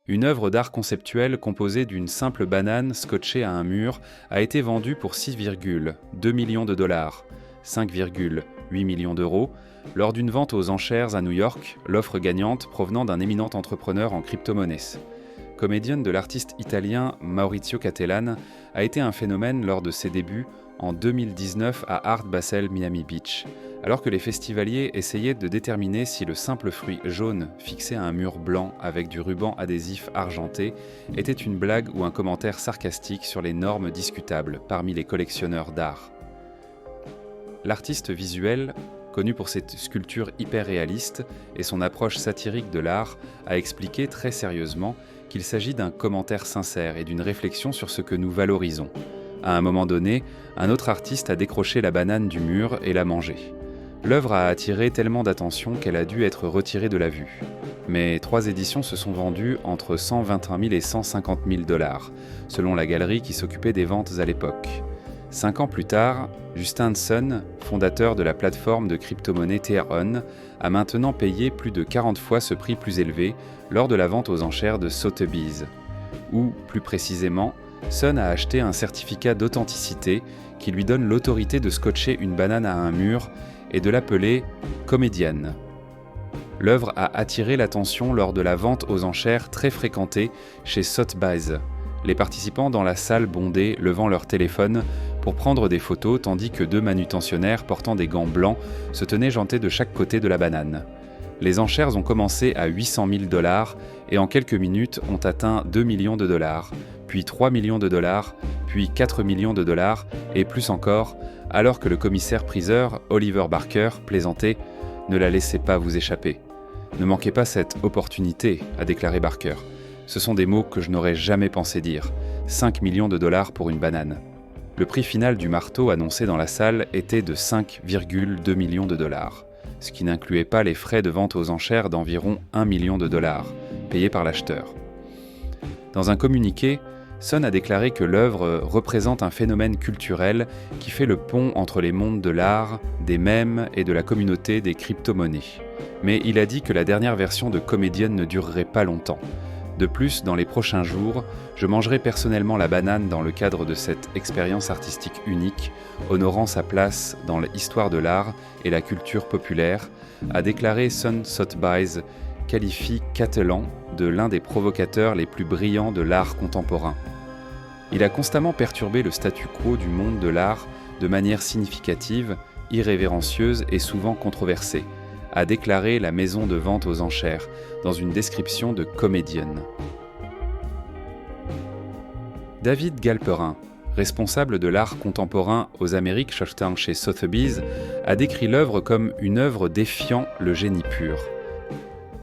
Une œuvre d'art conceptuel composée d'une simple banane scotchée à un mur a été vendue pour 6,2 millions de dollars, 5,8 millions d'euros, lors d'une vente aux enchères à New York, l'offre gagnante provenant d'un éminent entrepreneur en crypto-monnaies. Comédienne de l'artiste italien Maurizio Cattelan a été un phénomène lors de ses débuts en 2019 à Art Basel Miami Beach, alors que les festivaliers essayaient de déterminer si le simple fruit jaune fixé à un mur blanc avec du ruban adhésif argenté était une blague ou un commentaire sarcastique sur les normes discutables parmi les collectionneurs d'art. L'artiste visuel, connu pour ses sculptures hyper réalistes et son approche satirique de l'art, a expliqué très sérieusement qu'il s'agit d'un commentaire sincère et d'une réflexion sur ce que nous valorisons. À un moment donné, un autre artiste a décroché la banane du mur et l'a mangée. L'œuvre a attiré tellement d'attention qu'elle a dû être retirée de la vue. Mais 3 éditions se sont vendues entre 121 000 et 150 000 dollars, selon la galerie qui s'occupait des ventes à l'époque. 5 ans plus tard, Justin Sun, fondateur de la plateforme de crypto-monnaie Theron, a maintenant payé plus de 40 fois ce prix plus élevé lors de la vente aux enchères de Sotheby's. Ou, plus précisément, Sun a acheté un certificat d'authenticité qui lui donne l'autorité de scotcher une banane à un mur et de l'appeler « comédienne ». L'œuvre a attiré l'attention lors de la vente aux enchères très fréquentée chez Sotheby's, les participants dans la salle bondée levant leur téléphone pour prendre des photos tandis que 2 manutentionnaires portant des gants blancs se tenaient jantés de chaque côté de la banane. Les enchères ont commencé à 800 000 dollars et en quelques minutes ont atteint 2 millions de dollars, puis 3 millions de dollars, puis 4 millions de dollars et plus encore, alors que le commissaire-priseur Oliver Barker plaisantait « Ne la laissez pas vous échapper ». Ne manquez pas cette opportunité, a déclaré Barker. Ce sont des mots que je n'aurais jamais pensé dire. 5 millions de dollars pour une banane. Le prix final du marteau annoncé dans la salle était de 5,2 millions de dollars, ce qui n'incluait pas les frais de vente aux enchères d'environ 1 million de dollars, payés par l'acheteur. Dans un communiqué, Sun a déclaré que l'œuvre représente un phénomène culturel qui fait le pont entre les mondes de l'art, des mèmes et de la communauté des crypto-monnaies. Mais il a dit que la dernière version de Comédienne ne durerait pas longtemps. De plus, dans les prochains jours, je mangerai personnellement la banane dans le cadre de cette expérience artistique unique, honorant sa place dans l'histoire de l'art et la culture populaire, a déclaré Sun Sotheby's, qualifie Cattelan de l'un des provocateurs les plus brillants de l'art contemporain. Il a constamment perturbé le statu quo du monde de l'art de manière significative, irrévérencieuse et souvent controversée, a déclaré la maison de vente aux enchères dans une description de Comédienne. David Galperin, responsable de l'art contemporain aux Amériques chez Sotheby's, a décrit l'œuvre comme une œuvre défiant le génie pur.